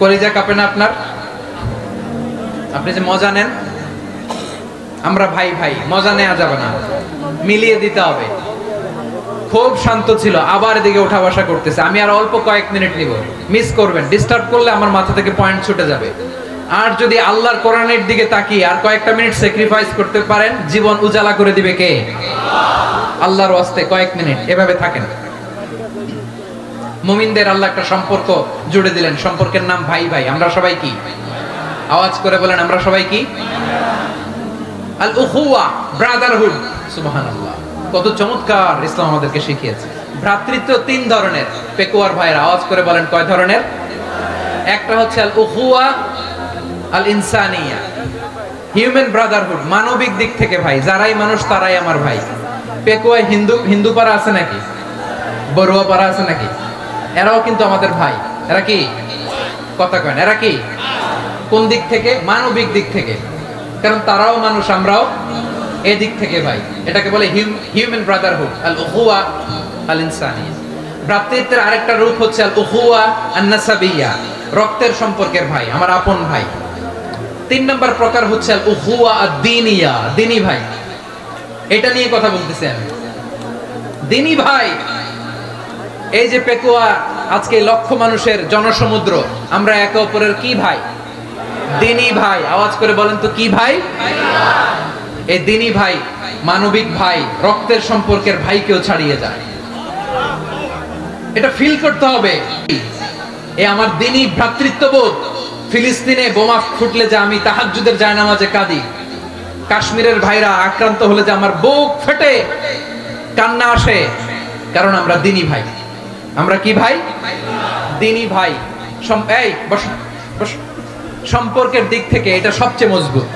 কলিজা কাঁপে না আপনার? আপনি যে মজা নেন, আমরা ভাই ভাই, মজা নেওয়া যাবে না, মিলিয়ে দিতে হবে। খুব শান্ত ছিল, আবার এদিকে উঠা বসা করতেছে। আমি আর অল্প কয়েক মিনিট নিব, মিস করবেন, ডিস্টার্ব করলে আমার মাথা থেকে পয়েন্ট ছুটে যাবে। আর যদি আল্লাহর কোরআনের দিকে তাকিয়ে আর কয়েকটা মিনিট স্যাক্রিফাইস করতে পারেন, জীবন উজালা করে দিবে কে? আল্লাহর ওয়াস্তে কয়েক মিনিট এভাবে থাকেন। মুমিনদের আল্লাহ একটা সম্পর্ক জুড়ে দিলেন, সম্পর্কের নাম ভাই ভাই। আমরা সবাই কি? আওয়াজ করে বলেন, আমরা সবাই কি? আল উখুয়া, ব্রাদারহুড। সুবহানাল্লাহ, কত চমৎকার ইসলাম আমাদেরকে শিখিয়েছে। ভ্রাতৃত্ব তিন ধরনের। পেকুয়ার ভাইয়ের আওয়াজ করে বলেন, কয় ধরনের? একটা হচ্ছে আল উখুয়া আল ইনসানিয়া, হিউম্যান ব্রাদারহুড, মানবিক দিক থেকে ভাই, যারাই মানুষ তারাই আমার ভাই। পেকুয়ায় হিন্দু পাড়া আছে নাকি? বড়ুয়া পাড়া আছে নাকি? এরাও কিন্তু আমাদের ভাই। এরা কি? কথা কয় না, এরা কি? কোন দিক থেকে? মানবিক দিক থেকে। কারণ তারাও মানুষ, আমরাও এই দিক থেকে ভাই। এটাকে বলে হিউম্যান ব্রাদারহুড, আল উখুয়া আল ইনসানিয়া। ভ্রাতৃত্বের আরেকটা রূপ হচ্ছে আল উখুয়া আন নাসাবিয়া, রক্তের সম্পর্কের ভাই, আমার আপন ভাই। তিন নম্বর প্রকার হচ্ছে আল উখুয়া আদ-দীনিয়া, দ্বীনি ভাই। এটা নিয়ে কথা বলতেছি আমি। দ্বীনি ভাই, এই যে পেকুয়া, আজকে লক্ষ মানুষের জনসমুদ্র, আমরা একে অপরের কি ভাই? দ্বীনি ভাই। আওয়াজ করে বলেন তো, কি ভাই? এই দ্বীনি ভাই, মানবিক ভাই, রক্তের সম্পর্কের ভাইকেও ছাড়িয়ে যায়। এটা ফিল করতে হবে। এই আমার দ্বীনি ভ্রাতৃত্ববোধ। ফিলিস্তিনে বোমা ফুটলে যে আমি তাহাজ্জুদের জায়নামাজে কাঁদি, কাশ্মীরের ভাইরা আক্রান্ত হলে যে আমার বুক ফেটে কান্না আসে, কারণ আমরা দ্বীনি ভাই। আমরা কি ভাই? দ্বীনি ভাই। এই বসো বসো। সম্পর্কের দিক থেকে এটা সবচেয়ে মজবুত,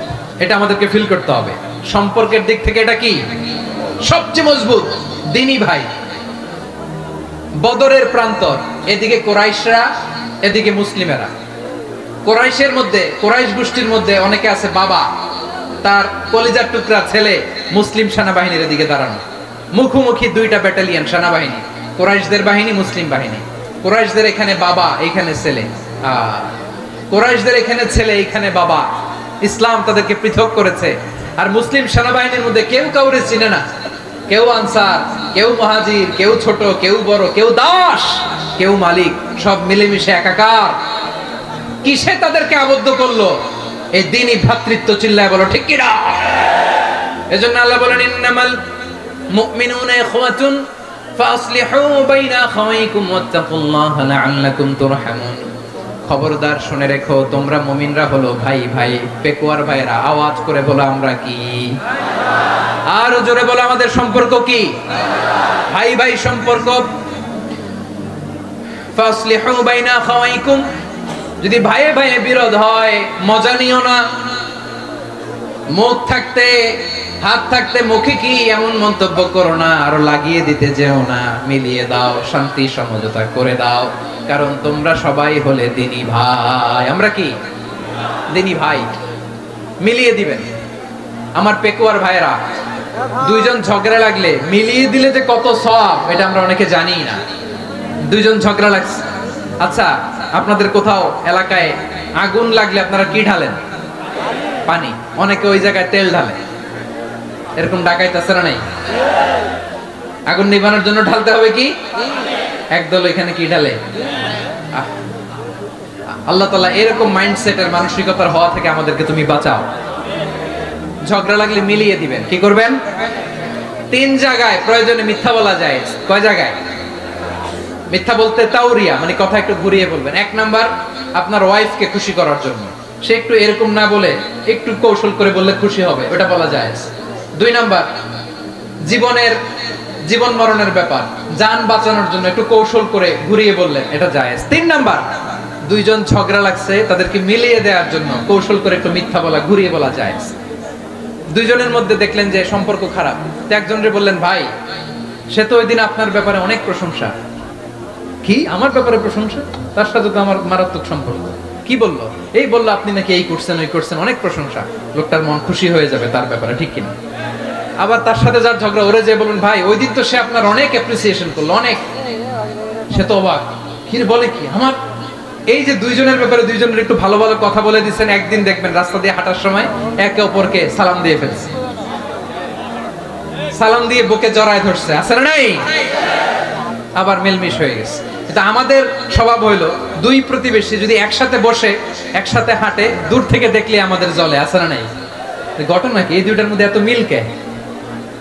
এটা আমাদেরকে ফিল করতে হবে। সম্পর্কের দিক থেকে এটা কি? সবচেয়ে মজবুত, দ্বীনি ভাই। বদরের প্রান্তর, এদিকে কোরাইশরা, এদিকে মুসলিমেরা। কোরাইশের মধ্যে, কোরাইশ গোষ্ঠীর মধ্যে অনেকে আছে বাবা, তার কলিজার টুকরা ছেলে মুসলিম সেনাবাহিনীর এদিকে দাঁড়ানো, মুখোমুখি দুইটা ব্যাটালিয়ন সেনাবাহিনী, কোরাইশদের বাহিনী, মুসলিম বাহিনী। কোরাইশদের এখানে বাবা, এখানে ছেলে। কোরাইশদের এখানে ছেলে, এখানে বাবা। ইসলাম তাদেরকে পৃথক করেছে। আর মুসলিম সেনাবাহিনীর মধ্যে কেউ কাউরে চিনে না, কেউ আনসার, কেউ মুহাজির, কেউ ছোট, কেউ বড়, কেউ দাস, কেউ মালিক, সব মিলেমিশে একাকার। কিসে তাদেরকে আবদ্ধ করলো? এই দ্বীনি ভ্রাতৃত্ব। চিল্লায় বলো ঠিক কিনা? এজন্য আল্লাহ বলেন, ইন্নামাল মুমিনুনা ইখওয়াতুন ফাসলিহু বাইনা আখাওয়াইকুম ওয়াত্তাকুল্লাহা লাআল্লাকুম তুরহামুন। খবরদার শুনে রেখো, তোমরা মুমিনরা হলো ভাই ভাই। পেকুয়ার ভাইরা আওয়াজ করে বলো, আমরা কি? আর জোরে বলো, আমাদের সম্পর্ক কি? ভাই ভাই সম্পর্ক। ফাসলিহু বাইনা আখাওয়াইকুম, যদি ভাইয়ে ভাইয়ে বিরোধ হয় মজা নিও না। মুখ থাকতে, হাত থাকতে মুখে কি এমন মন্তব্য করো না, আরো লাগিয়ে দিতে যেও না। মিলিয়ে দাও, শান্তি সমঝোতা করে দাও, কারণ তোমরা সবাই হলে দ্বীনি ভাই। আমরা কি? দ্বীনি ভাই। মিলিয়ে দিবেন। আমার পেকুয়ার ভাইরা, দুইজন ঝগড়া লাগলে মিলিয়ে দিলে যে কত সওয়াব, এটা আমরা অনেকে জানি না। দুইজন ঝগড়া লাগছে, আচ্ছা আপনাদের কোথাও এলাকায় আগুন লাগলে আপনারা কি ঢালেন? পানি। অনেকে ওই জায়গায় তেল ঢালে। এরকম ডাকাইত আছে না নাই? আগুন নিভানোর জন্য ঢালতে হবে কি? একদল এখানে কি ঢালে? আল্লাহ তাআলা এরকম মাইন্ডসেটের, মানসিকতার হওয়া থেকে আমাদেরকে তুমি বাঁচাও। ঝগড়া লাগলে মিলিয়ে দিবেন। কি করবেন? তিন জায়গায় প্রয়োজনে মিথ্যা বলা যায়। কয় জায়গায় মিথ্যা বলতে? তাওরিয়া, মানে কথা একটু ঘুরিয়ে বলবেন। এক নাম্বার, আপনার ওয়াইফকে খুশি করার জন্য, সে একটু এরকম না বলে একটু কৌশল করে বললে খুশি হবে, ওটা বলা যায়। দুই নাম্বার, জীবন মরণের ব্যাপার, জান বাঁচানোর জন্য একটু কৌশল করে ঘুরিয়ে বললেন, এটা জায়েজ। তিন নাম্বার, দুইজন ঝগড়া লাগছে, তাদেরকে মিলিয়ে দেওয়ার জন্য কৌশল করে একটু মিথ্যা বলা, ঘুরিয়ে বলা জায়েজ। দুইজনের মধ্যে দেখলেন যে সম্পর্ক খারাপ, তো একজনকে বললেন, ভাই সে তো ওই দিন আপনার ব্যাপারে অনেক প্রশংসা। কি আমার ব্যাপারে প্রশংসা? তার সাথে তো আমার মারাত্মক সম্পর্ক। কি বললো? এই বললো আপনি নাকি এই করছেন, ওই করছেন, অনেক প্রশংসা। লোকটার মন খুশি হয়ে যাবে তার ব্যাপারে, ঠিক কিনা? আবার তার সাথে যার ঝগড়া, ওরে যে বলুন, ভাই ওই দিন তো সে আপনার অনেক অ্যাপ্রিসিয়েশন করলো, অনেক। সে তো অবাক, কি বলে, কি আমার এই যে দুইজনের ব্যাপারে দুইজনের একটু ভালো ভালো কথা বলে দিচ্ছেন, একদিন দেখবেন রাস্তা দিয়ে হাঁটার সময় একে অপরকে সালাম দিয়ে ফেলছে, সালাম দিয়ে বুকে জড়ায় ধরছে, আছে না নাই? আবার মিলমিশ হয়ে গেছে। কিন্তু আমাদের স্বভাব হইলো দুই প্রতিবেশী যদি একসাথে বসে একসাথে হাঁটে, দূর থেকে দেখলে আমাদের জ্বলে, আছে না নাই? ঘটনা কি এই দুইটার মধ্যে এত মিল কে?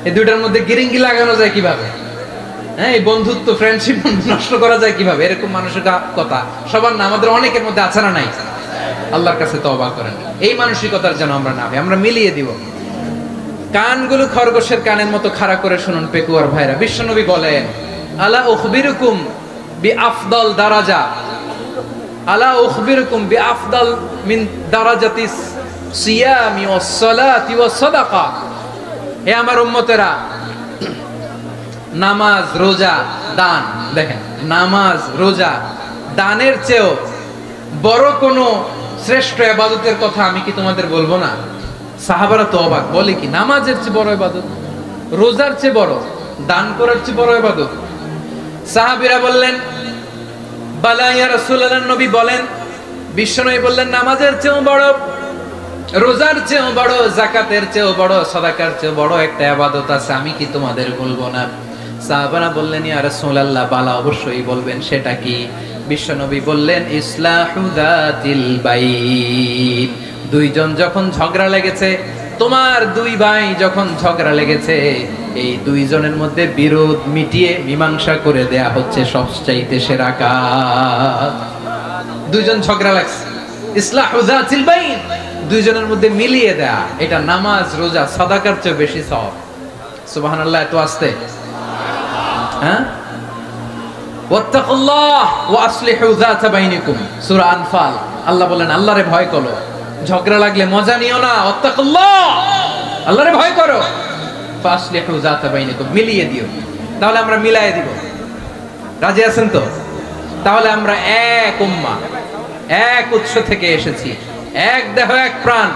এই দুইটার মধ্যে গিরিঙ্গি লাগানো যায় কিভাবে? হ্যাঁ, এই বন্ধুত্ব ফ্রেন্ডশিপ নষ্ট করা যায় কিভাবে? এরকম মানসিকতা সবার না, আমাদের অনেকের মধ্যে আছে না নাই? আল্লাহর কাছে তওবা করেন এই মানসিকতার যেন আমরা না হই, আমরা মিলিয়ে দিব। কানগুলো খরগোশের কানের মতো খাড়া করে শুনুন পেকুয়ার ভাইরা। বিশ্বনবী বলেন, আলা উখবিরুকুম বিআফদাল দারাজা, আলা উখবিরুকুম বিআফদাল মিন দারাজাতিস সিয়ামি ওয়াস সালাতি ওয়াস সাদাকা। হে আমার উম্মতেরা, নামাজ, রোজা, দান, দেখেন নামাজ, রোজা, দানের চেয়েও বড় কোন শ্রেষ্ঠ ইবাদতের কথা আমি কি তোমাদের বলবো না? সাহাবারা তো অবাক, বলে কি নামাজের চেয়ে বড় ইবাদত, রোজার চেয়ে বড়, দান করার চেয়ে বড় ইবাদত? সাহাবীরা বললেন, বালা ইয়া রাসূলুল্লাহ, নবী বলেন, বিশ্বনবী বললেন, নামাজের চেয়েও বড়, রোজার চেয়েও বড়, যাকাতের চেয়েও বড়, সাদাকার চেয়েও বড় একটা ইবাদত আছে, আমি কি তোমাদের বলবো না? সাহাবারা বললেন, ইয়া রাসূলুল্লাহ, বালা, অবশ্যই বলবেন, সেটা কি? বিশ্বনবী বললেন, ইসলাহু যাতিল বাইন। দুইজন যখন ঝগড়া লেগেছে, তোমার দুই ভাই যখন ঝগড়া লেগেছে, এই দুইজনের মধ্যে বিরোধ মিটিয়ে মীমাংসা করে দেয়া হচ্ছে সবচাইতে সেরা কাজ। দুইজন ঝগড়া লাগছে, ইসলাহু যাতিল বাইন, দুইজনের মধ্যে মিলিয়ে দেয়া, এটা নামাজ, রোজা, সাদাকার চেয়ে বেশি সওয়াব। সুবহানাল্লাহ, এত আস্তে, হ্যাঁ? ওয়াত্তাকুল্লাহ ওয়া আসলিহু যাতা বাইনিকুম, সূরা আনফাল। আল্লাহ বলেন, আল্লাহরে ভয় করো, ঝগড়া লাগলে মজা নিও না, ওয়াত্তাকুল্লাহ, আল্লাহরে ভয় করো, ফাসলিহু যাতা বাইনিকুম, মিলিয়ে দিও। তাহলে আমরা মিলায়ে দিব, রাজি আছেন তো? তাহলে আমরা এক উম্মাহ, এক উৎস থেকে এসেছি, এক দেহ এক প্রাণ,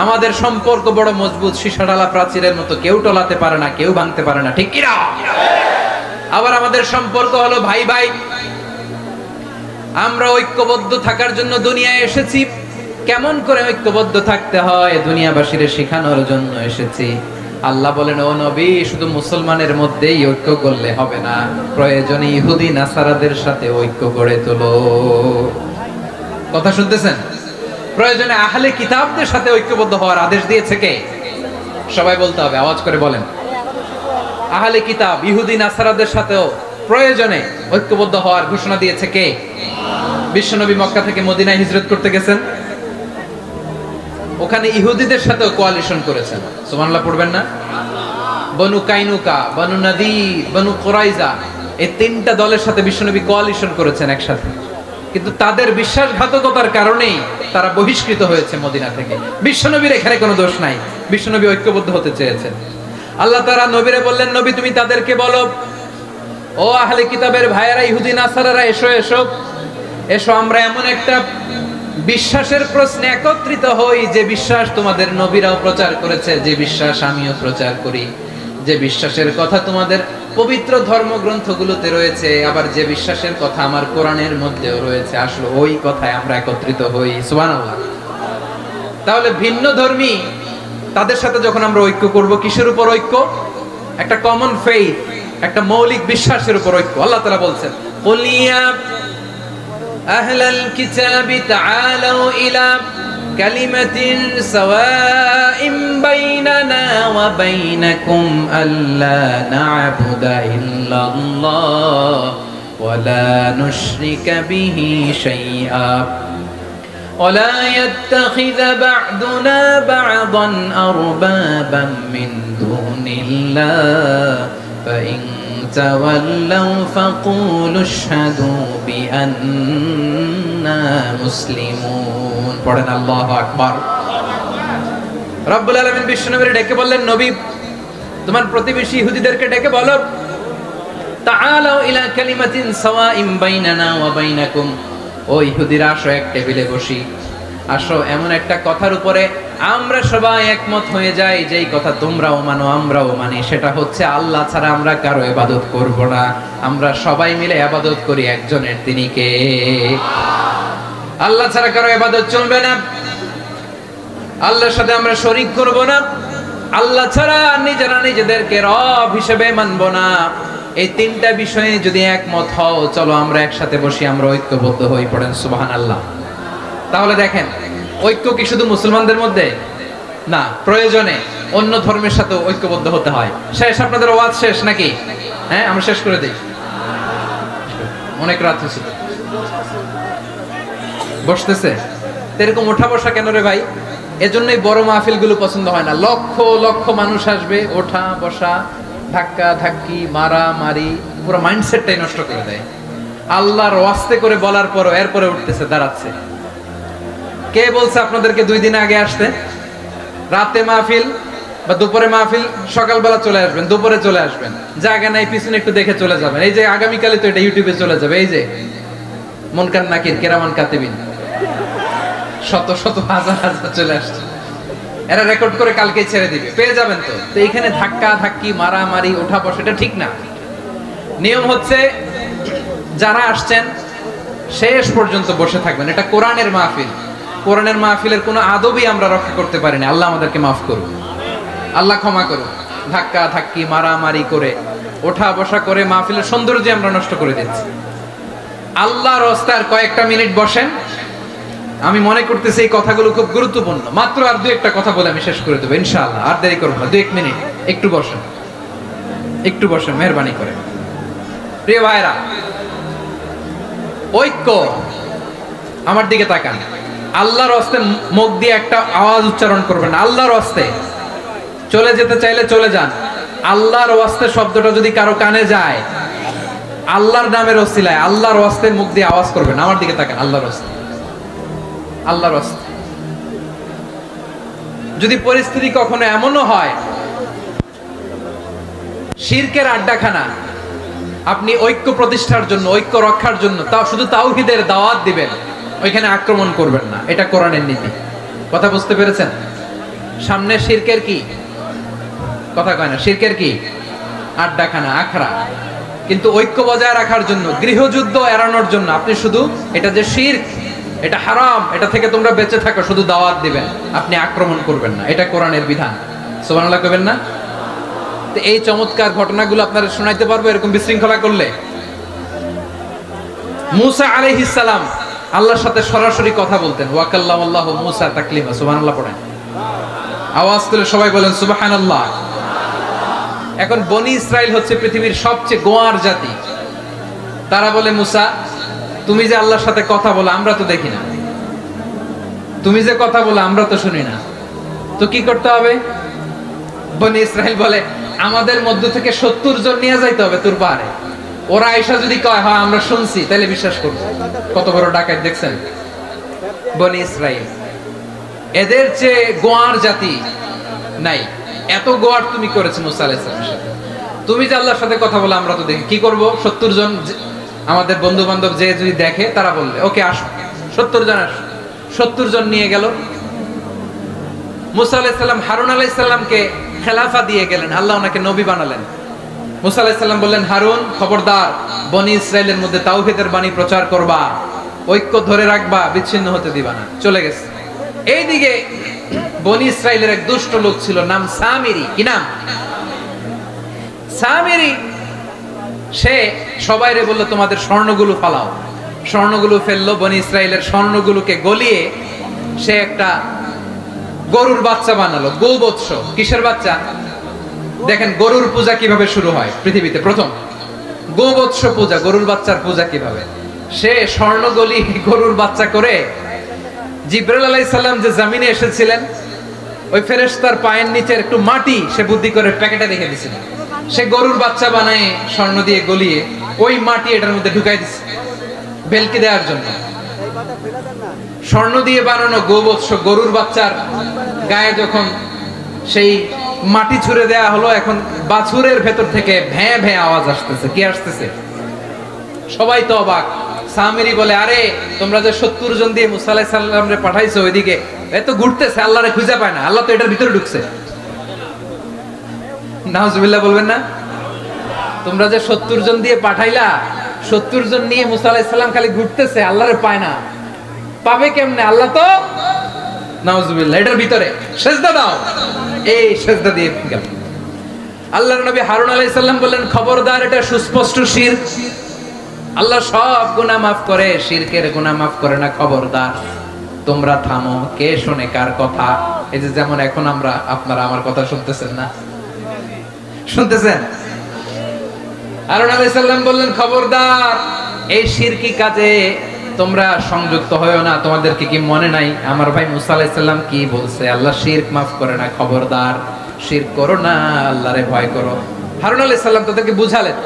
আমাদের সম্পর্ক বড় মজবুত, সীসাডালা প্রাচীরের মতো, কেউ টলাতে পারে না, কেউ ভাঙতে পারে না, ঠিক কি না? আবার আমাদের সম্পর্ক হলো ভাই ভাই, আমরা ঐক্যবদ্ধ থাকার জন্য দুনিয়ায় এসেছি। কেমন করে ঐক্যবদ্ধ থাকতে হয় দুনিয়াবাসীর শেখানোর জন্য এসেছি। আল্লাহ বলেন, ও নবী, শুধু মুসলমানের মধ্যেই ঐক্য করলে হবে না, প্রয়োজনে ইহুদি নাসারাদের সাথে ঐক্য গড়ে তোলো। কথা শুনতেছেন? প্রয়োজনে আহলে কিতাবদের সাথে ঐক্যবদ্ধ হওয়ার আদেশ দিয়েছে কে? সবাই বলতে হবে, আওয়াজ করে বলেন। আহলে কিতাব, ইহুদি নাসারাদের সাথেও প্রয়োজনে ঐক্যবদ্ধ হওয়ার ঘোষণা দিয়েছে কে? বিশ্বনবী মক্কা থেকে মদিনায় হিজরত করতে গেছেন, ওখানে ইহুদিদের সাথেও কোয়ালিশন করেছেন। সুবহানাল্লাহ পড়বেন না? বনু কাইনুকা, বনু নাদির, বনু কুরাইজা, এই তিনটা দলের সাথে বিশ্বনবী কোয়ালিশন করেছেন একসাথে। কিন্তু তাদের বিশ্বাসঘাতকতার কারণেই তারা বহিষ্কৃত হয়েছে মদিনা থেকে। বিশ্বনবীর এখানে কোনো দোষ নাই, বিশ্বনবী ঐক্যবদ্ধ হতে চেয়েছেন। আল্লাহ তাআলা নবীরে বললেন, নবী তুমি তাদেরকে বলো, ও আহলে কিতাবের ভাইয়েরা, ইহুদি নাসারারা, এসো এসো এসো, আমরা এমন একটা বিশ্বাসের প্রশ্নে একত্রিত হই, যে বিশ্বাস তোমাদের নবীরাও প্রচার করেছে, যে বিশ্বাস আমিও প্রচার করি, যে বিশ্বাসের কথা তোমাদের পবিত্র ধর্মগ্রন্থগুলোতে রয়েছে, আবার যে বিশ্বাসের কথা আমার কোরআনের মধ্যেও রয়েছে, আসলে ওই কথায় আমরা একত্রিত হই। সুবহানাল্লাহ। তাহলে ভিন্ন ধর্মী তাদের সাথে যখন আমরা ঐক্য করব, কিসের উপর ঐক্য? একটা কমন ফেইথ, একটা মৌলিক বিশ্বাসের উপর ঐক্য। আল্লাহ তাআলা বলছেন, কুল ইয়া আহলাল কিতাবি তাআলাউ ইলা কালিমাতিন সাওয়াইন বাইনানা ওয়া বাইনাকুম আল্লা না'বুদা ইল্লাল্লাহ ওয়া লা নুশরিকা বিহি শাইআ ولا يتخذ بعضنا بعضا أربابا من دون الله فإن تولوا فقولوا اشهدوا بأننا مسلمون। পড়েন আল্লাহু আকবার। রব্বুল আলামিন বিশ্বনবীকে ডেকে বললেন, নবী তোমার প্রতিবেশী ইহুদিদেরকে ডেকে বলো, তাআলাউ ইলা কালিমাতিন সাওয়াইন বাইনানা ওয়া বাইনাকুম, ও ইহুদিরা, আসো এক টেবিলে বসি, আসো এমন একটা কথার উপরে আমরা সবাই একমত হয়ে যাই, যেই কথা তোমরাও মানো আমরাও মানি, সেটা হচ্ছে আল্লাহ ছাড়া আমরা কারো ইবাদত করব না, আমরা সবাই মিলে ইবাদত করি একজনের, তিনি কে? আল্লাহ ছাড়া কারো ইবাদত চলবে না, আল্লাহর সাথে আমরা শরীক করব না, আল্লাহ ছাড়া নিজেরা নিজেদেরকে রব হিসেবে মানব না। এই তিনটা বিষয়ে যদি একমত হও, চলো আমরা একসাথে বসি, আমরা ঐক্যবদ্ধ হই। পড়েন সুবহানাল্লাহ। তাহলে দেখেন, ঐক্য কি শুধু মুসলমানদের মধ্যে না, প্রয়োজনে অন্য ধর্মের সাথে ঐক্যবদ্ধ হতে হয়। শেষ? আপনাদের ওয়াজ শেষ নাকি? হ্যাঁ, আমরা শেষ করে দেই, অনেক রাত হয়েছে। বসতেছে এরকম ওঠা বসা কেন রে ভাই? এজন্যই বড় মাহফিল গুলো পছন্দ হয় না। লক্ষ লক্ষ মানুষ আসবে, ওঠা বসা, ধাক্কা ধাক্কি, মারা মারি, পুরো মাইন্ডসেটটাই নষ্ট করে দেয়। আল্লাহর ওয়াস্তে করে বলার পরও এরপরে উঠতেছে, দাঁড়াচ্ছে। কে বলছে আপনাদেরকে 2 দিন আগে আসতে? রাতে মাহফিল বা দুপুরে মাহফিল, সকালবেলা চলে আসবেন, দুপুরে চলে আসবেন, জায়গা নাই পিছনে একটু দেখে চলে যাবেন। এই যে আগামীকালে তো এটা ইউটিউবে চলে যাবে, এই যে মুনকার নাকির কেরামান কাতিবিন শত শত হাজার হাজার চলে আসছে, এরা রেকর্ড করে কালকে ছেড়ে দিবে, পেয়ে যাবেন। তো তো এখানে ধাক্কা ধাক্কি, মারামারি, ওঠা বসা, এটা ঠিক না। নিয়ম হচ্ছে যারা আসছেন শেষ পর্যন্ত বসে থাকবেন। এটা কোরআনের মাহফিল, কোরআনের মাহফিলের কোনো আদবই আমরা রক্ষা করতে পারি না। আল্লাহ আমাদেরকে মাফ করুন, আল্লাহ ক্ষমা করুন। ধাক্কা ধাক্কি, মারামারি করে, ওঠা বসা করে মাহফিলের সৌন্দর্য আমরা নষ্ট করে দিচ্ছি। আল্লাহর রাস্তায় কয়েকটা মিনিট বসেন। আমি মনে করতেছি এই কথাগুলো খুব গুরুত্বপূর্ণ। মাত্র আর 2-1টা কথা বলে আমি শেষ করে দেবো ইনশাআল্লাহ, আর দেরি করব না। 2-1 মিনিট একটু বসেন, একটু বসেন মেহরবানি করে। প্রিয় ভাইরা, ঐক্য, আমার দিকে তাকান। আল্লাহর রাস্তে মুখ দিয়ে একটা আওয়াজ উচ্চারণ করবেন, আল্লাহর রাস্তে। চলে যেতে চাইলে চলে যান। আল্লাহর রাস্তে শব্দটা যদি কারো কানে যায়, আল্লাহর নামের ওসিলায় আল্লাহর রাস্তে মুখ দিয়ে আওয়াজ করবেন। আমার দিকে তাকান, আল্লাহর রাস্তে, আল্লাহর রাস্তে। যদি পরিস্থিতি কখনো এমনও হয় শিরকের আড্ডাখানা, আপনি ঐক্য প্রতিষ্ঠার জন্য, ঐক্য রক্ষার জন্য তাও শুধু তাওহীদের দাওয়াত দিবেন, ওইখানে আক্রমণ করবেন না। এটা কোরআনের নীতি। কথা বুঝতে পেরেছেন? সামনে শিরকের কি কথা কয় না, শিরকের কি আড্ডাখানা, আখড়া। কিন্তু ঐক্য বজায় রাখার জন্য, গৃহযুদ্ধ এড়ানোর জন্য আপনি শুধু এটা যে শিরক, এটা হারাম, এটা থেকে তোমরা বেঁচে থাকো, শুধু দাওয়াত দিবেন, আপনি আক্রমণ করবেন না। এটা কোরআনের বিধান। সুবহানাল্লাহ কইবেন না? তো এই চমৎকার ঘটনাগুলো আপনারা শোনাইতে পারবো এরকম বিশৃঙ্খলা করলে। মুসা আলাইহিস সালাম আল্লাহর সাথে সরাসরি কথা বলতেন। ওয়াকাল্লামাল্লাহু মুসা তাকলিমা। সুবহানাল্লাহ পড়েন, আওয়াজ তুলে সবাই বলেন সুবহানাল্লাহ। এখন বনি ইসরাইল হচ্ছে পৃথিবীর সবচেয়ে গোয়ার জাতি। তারা বলে, মুসা তুমি যে আল্লাহর সাথে কথা বলো আমরা তো দেখি না, তুমি যে কথা বলো আমরা তো শুনি না, তো কি করতে হবে? বনি ইসরাইল বলে, আমাদের মধ্য থেকে 70 জন নিয়ে যাইতে হবে তোর পাহাড়ে। ওরা আয়েশা যদি কয় হ্যাঁ আমরা শুনছি, তাহলে বিশ্বাস করব। কত বড় ডাকাত দেখছেন বনি ইসরাইল। এদের চেয়ে গোয়ার জাতি নাই। এত গোয়ার তুমি করেছো মুসা আলাইহিস সালামের সাথে। তুমি যে আল্লাহর সাথে কথা বলে আমরা তো দেখি, কি করব? 70 জন আমাদের বন্ধু বান্ধব যে যদি দেখে, তারা বললে ওকে আসো, 70 জন আসো। 70 জন নিয়ে গেল। মুসা আলাইহিস সালাম হারুন আলাইহিস সালামকে খেলাফা দিয়ে গেলেন, আল্লাহ ওনাকে নবী বানালেন। মুসা আলাইহিস সালাম বললেন, হারুন খবরদার, বনি ইসরাইলের মধ্যে তাওহীদের বাণী প্রচার করবা, ঐক্য ধরে রাখবা, বিচ্ছিন্ন হতে দিবা না। চলে গেছে। এইদিকে বনি ইসরাইলের এক দুষ্ট লোক ছিল, নাম সামিরি। কি নাম? সামিরি। সে সবাইরে বলল তোমাদের স্বর্ণগুলো ফালাও। স্বর্ণগুলো ফেললো। বনি ইসরাইলের স্বর্ণগুলোকে গলিয়ে সে একটা গরুর বাচ্চা বানালো। গোবৎস। কিসের বাচ্চা? দেখেন গরুর পূজা কিভাবে শুরু হয় পৃথিবীতে প্রথম। গোবৎস পূজা, গরুর বাচ্চার পূজা কিভাবে। সে স্বর্ণ গলি গরুর বাচ্চা করে, জিবরাইল আলাইহিস সালাম যে জমিনে এসেছিলেন, ওই ফেরেশতার পায়ের নিচে একটু মাটি সে বুদ্ধি করে প্যাকেটে রেখে দিয়েছিল। সে গরুর বাচ্চা বানায় স্বর্ণ দিয়ে গলিয়ে ওই মাটি এটার মধ্যে ঢুকাই দিছে বেলকি দেওয়ার জন্য। স্বর্ণ দিয়ে বানানো গোবৎস গরুর বাচ্চার গায়ে যখন সেই মাটি ছুঁড়ে দেয়া হলো, এখন বাছুরের ভেতর থেকে ভ্যাঁ ভ্যাঁ আওয়াজ আসতেছে। কি আসতেছে? সবাই তো অবাক। সামিরি বলে, আরে তোমরা যে 70 জন দিয়ে মুসা আলাইহিস সালামরে পাঠাইছো ওইদিকে, এত ঘুরতেছে, আল্লাহরে খুঁজে পায় না, আল্লাহ তো এটার ভিতরে ঢুকছে। নাউজুবিল্লাহ বলবেন না? তোমরা যে 70 জন দিয়ে পাঠাইলা, 70 জন নিয়ে মুসা আলাইহিস সালাম খালি ঘুরতেছে, আল্লাহরে পায় না। পাবে কেমনে? আল্লাহ তো নাউজুবিল্লাহ এটার ভিতরে সেজদা দাও, এই সেজদা দিয়ে গেল। আল্লাহর নবী হারুন আলাইহিস সালাম বললেন, খবরদার, এটা সুস্পষ্ট শিরক। আল্লাহ সব গুনাহ maaf করে, শিরকের গুনাহ maaf করে না, খবরদার তোমরা থামো। কে শুনে কার কথা? এই যে যেমন এখন আপনারা আমার কথা শুনতেছেন না, শুনতেছেন? হারুন আলাইহিস সালাম বললেন, খবরদার এই শিরকি কাজে তোমরা সংযুক্ত হয়ো না। তোমাদেরকে কি মনে নাই আমার ভাই মুসা আলাইহিস সালাম কি বলছে? আল্লাহ শিরক maaf করে না, খবরদার শিরক করো না, আল্লাহরে ভয় করো। হারুন আলাইহিস সালাম তাদেরকে বুঝালেন,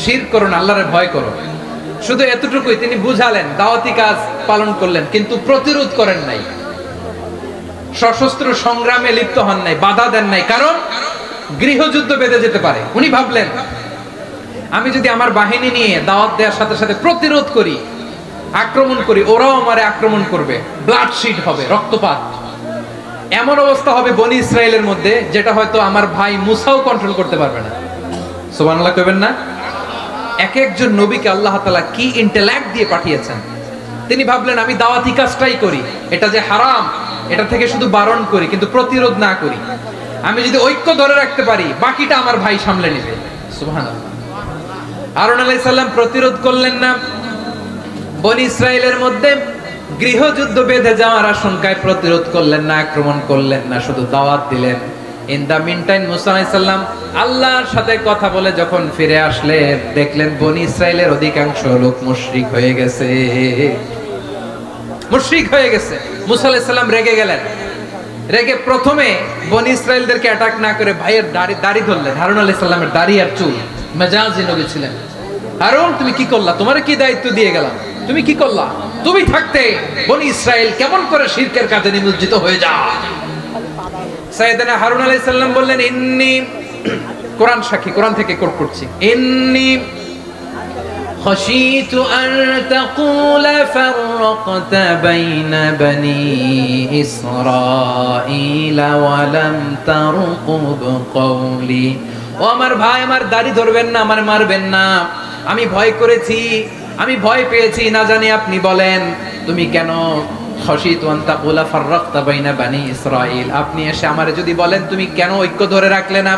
শিরক করো না, আল্লাহরে ভয় করো। শুধু এতটুকুই তিনি বুঝালেন, দাওয়াতি কাজ পালন করলেন, কিন্তু প্রতিরোধ করেন নাই, সশস্ত্র সংগ্রামে লিপ্ত হন নাই, বাধা দেন নাই, কারণ গৃহযুদ্ধ বেঁধে যেতে পারে। উনি ভাবলেন, আমি যদি আমার বাহিনী নিয়ে দাওয়াত দেওয়ার সাথে সাথে প্রতিরোধ করি, আক্রমণ করি, ওরাও আমারে আক্রমণ করবে, ব্লাডশিট হবে, রক্তপাত, এমন অবস্থা হবে বনি ইসরায়েলের মধ্যে যেটা হয়তো আমার ভাই মুসাও কন্ট্রোল করতে পারবে না। সুবহানাল্লাহ কইবেন না? এক একজন নবীকে আল্লাহ তাআলা কি ইন্টেলেক্ট দিয়ে পাঠিয়েছেন। তিনি ভাবলেন, আমি দাওয়াতি কাজটাই করি, এটা যে হারাম এটা থেকে শুধু বারণ করি, কিন্তু প্রতিরোধ না করি। আমি যদি ঐক্য ধরে রাখতে পারি, বাকিটা আমার ভাই সামলে নেবে। সুবহানাল্লাহ। হারুন আলাইহিস সালাম প্রতিরোধ করলেন না, বনি ইসরায়েলের মধ্যে গৃহযুদ্ধ বেঁধে যাওয়ার আশঙ্কায় প্রতিরোধ করলেন না, আক্রমণ করলেন না, শুধু দাওয়াত দিলেন। ইন দা মিন টাইম মুসা আলাইহিস সালাম আল্লাহর সাথে কথা বলে যখন ফিরে আসলেন, দেখলেন বনি ইসরায়েলের অধিকাংশ লোক মুশরিক হয়ে গেছে, মুশরিক হয়ে গেছে। মুসা আলাইহিস সালাম রেগে গেলেন, রেগে প্রথমে বনি ইসরায়েলদেরকে অ্যাটাক না করে ভাইয়ের দাড়ি ধরলেন। হারুন আলাইহিস সালামের দাড়ি আর চুল, মেজাজি নবী ছিলেন। হারুন, তুমি কি করলা? তোমারে কি দায়িত্ব দিয়ে গেলাম, তুমি কি করলা? তুমি থাকতে বনি ইসরায়েল কেমন করে শিরকের কাজে নিমজ্জিত হয়ে যায়? সাইয়েদনা হারুন আলাইহিস সালাম বললেন, ইন্নী, কোরআন সাক্ষী, কোরআন থেকে কোট করছি, ইন্নী খাশিতু আন তাকুলা ফাররাকতা বাইনা বনি ইসরাঈলা ওয়া লাম তারকুব কওলি। ও আমার ভাই, আমার দাড়ি ধরবেন না, আমার মারবেন না। আমি ভয় করেছি, আমি ভয় পেয়েছি, না জানি আপনি বলেন তুমি কেন খাশিতু আন তাকুলা ফাররাকতা বাইনা বনি ইসরাঈল, আপনি এসে আমারে যদি বলেন তুমি কেন ঐক্য ধরে রাখলে না,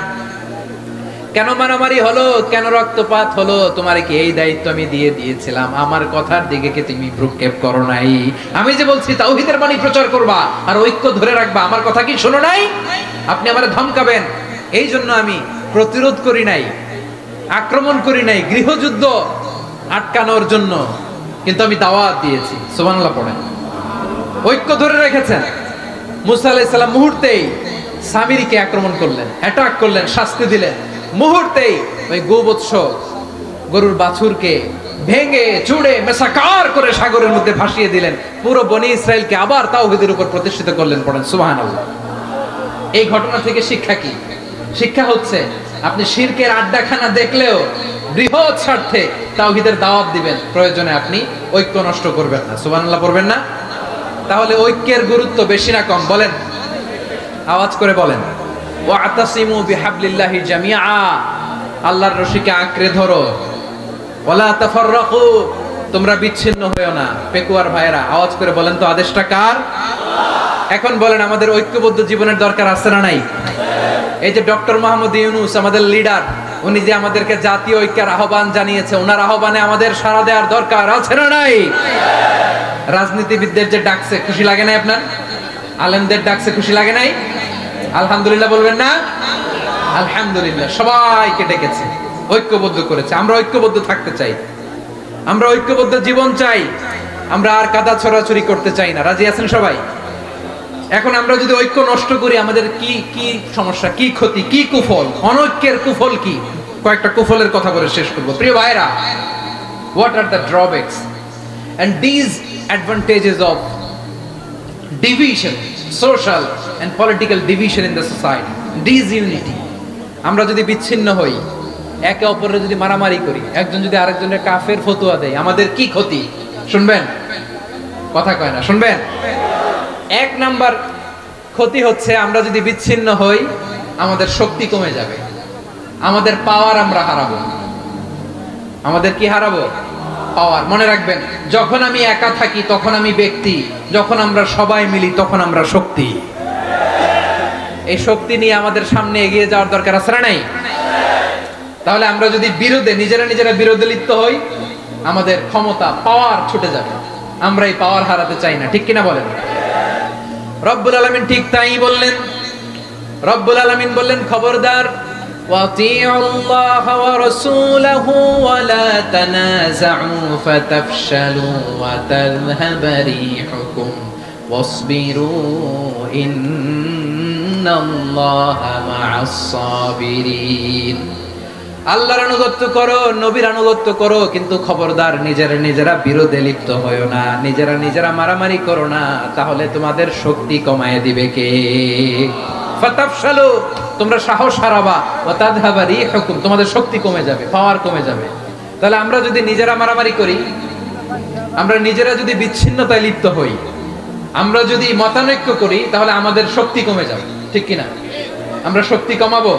কেন মারামারি হলো, কেন রক্তপাত হলো, তোমারে কি এই দায়িত্ব আমি দিয়ে দিয়েছিলাম? আমার কথার দিকে কি তুমি ভ্রুক্ষেপ করো নাই? আমি যে বলছি তাওহীদের বাণী প্রচার করবা আর ঐক্য ধরে রাখবা, আমার কথা কি শোনো নাই? আপনি আমারে ধমকাবেন, এই জন্য আমি প্রতিরোধ করি নাই, আক্রমণ করি নাই, গৃহযুদ্ধ আটকানোর জন্য, কিন্তু আমি দাওয়াত দিয়েছি। সুবহানাল্লাহ পড়েন। ঐক্য ধরে রেখেছেন। মুসা আলাইহিস সালাম মুহূর্তেই সামিরীকে আক্রমণ করলেন, অ্যাটাক করলেন, শাস্তি দিলেন। মুহূর্তেই ওই গোবৎস গরুর বাছুরকে ভেঙে চুড়ে মেসাকার করে সাগরের মধ্যে ভাসিয়ে দিলেন। পুরো বনি ইসরায়েলকে আবার তাওহীদের উপর প্রতিষ্ঠিত করলেন। পড়েন সুবহানাল্লাহ। এই ঘটনা থেকে শিক্ষা কি? শিক্ষা হচ্ছে, আপনি শিরকের আড্ডাখানা দেখলেও বৃহৎ স্বার্থে তাওহীদের দাওয়াত দিবেন, প্রয়োজনে আপনি ঐক্য নষ্ট করবেন না। সুবহানাল্লাহ পড়বেন না? তাহলে ঐক্যের গুরুত্ব বেশি না কম? বলেন, আওয়াজ করে বলেন। ওয়াতাসিমু বিহাবলিল্লাহি জামিআ, আল্লাহর রশিকে আঁকড়ে ধরো। ওয়ালা তাফাররাকু, তোমরা বিচ্ছিন্ন হয়ো না। পেকুয়ার ভাইরা আওয়াজ করে বলেন তো, আদেশটা কার? এখন বলেন, আমাদের ঐক্যবদ্ধ জীবনের দরকার আছে না নাই? এই যে ডক্টর মোহাম্মদ ইউনূস আমাদের লিডার, উনি যে আমাদেরকে জাতীয় ঐক্যের আহ্বান জানিয়েছে, ওনার আহ্বানে আমাদের সাড়া দেওয়ার দরকার আছে না নাই? রাজনীতিবিদদের যে ডাকছে, খুশি লাগে নাই আপনার? আলেমদের ডাকছে, খুশি লাগে নাই? আলহামদুলিল্লাহ বলবেন না? আলহামদুলিল্লাহ, সবাইকে ডেকেছে, ঐক্যবদ্ধ করেছে। আমরা ঐক্যবদ্ধ থাকতে চাই, আমরা ঐক্যবদ্ধ জীবন চাই, আমরা আর কাদা ছড়াছড়ি করতে চাই না। রাজি আছেন সবাই? এখন আমরা যদি ঐক্য নষ্ট করি, আমাদের কি কি সমস্যা, কি ক্ষতি, কি কুফল? অনৈক্যের কুফল কি? কয়েকটা কুফলের কথা বলে শেষ করব। প্রিয় ভাইরা, what are the drawbacks and these advantages of division, social and political division in the society, disunity? আমরা যদি বিচ্ছিন্ন হই, একে অপরের যদি মারামারি করি, একজন যদি আরেকজনের কাফের ফতোয়া দেয়, আমাদের কি ক্ষতি? শুনবেন? কথা কয় না, শুনবেন? এক নাম্বার ক্ষতি হচ্ছে, আমরা যদি বিচ্ছিন্ন হই, আমাদের শক্তি কমে যাবে, আমাদের পাওয়ার আমরা হারাবো। আমাদের কি হারাবো? পাওয়ার। মনে রাখবেন, যখন আমি একা থাকি তখন আমি ব্যক্তি, যখন আমরা সবাই মিলি তখন আমরা শক্তি। এই শক্তি নিয়ে আমাদের সামনে এগিয়ে যাওয়ার দরকার আছে না নাই? তাহলে আমরা যদি নিজেরা বিরোধে লিপ্ত হই, আমাদের ক্ষমতা, পাওয়ার ছুটে যাবে। আমরা এই পাওয়ার হারাতে চাই না, ঠিক কিনা বলেন? রব্বুল আলামিন ঠিক তাই বললেন। রব্বুল আলামিন বললেন, খবরদার, ওয়াতিউল্লাহ ওয়া রাসূলাহু ওয়া লা তানাযাউ ফাতাফশালু ওয়া তাযহাবা রিহুকুম ওয়াসবিরু ইন্নাল্লাহা মা'আস সাবিরিন। আল্লাহর আনুগত্য করো, নবীর আনুগত্য করো, কিন্তু খবরদার নিজেরা বিরোধে লিপ্ত হয়ো না, নিজেরা মারামারি করো না, তাহলে তোমাদের শক্তি কমায় দিবে কে? ফাতাফশালু, তোমরা সাহস হারাবা, ওয়া তাযহাবা রিহুকুম, তোমাদের শক্তি কমে যাবে, পাওয়ার কমে যাবে। তাহলে আমরা যদি নিজেরা মারামারি করি, আমরা নিজেরা যদি বিচ্ছিন্নতায় লিপ্ত হই, আমরা যদি মতানৈক্য করি, তাহলে আমাদের শক্তি কমে যাবে, ঠিক কিনা? আমরা শক্তি কমাবো।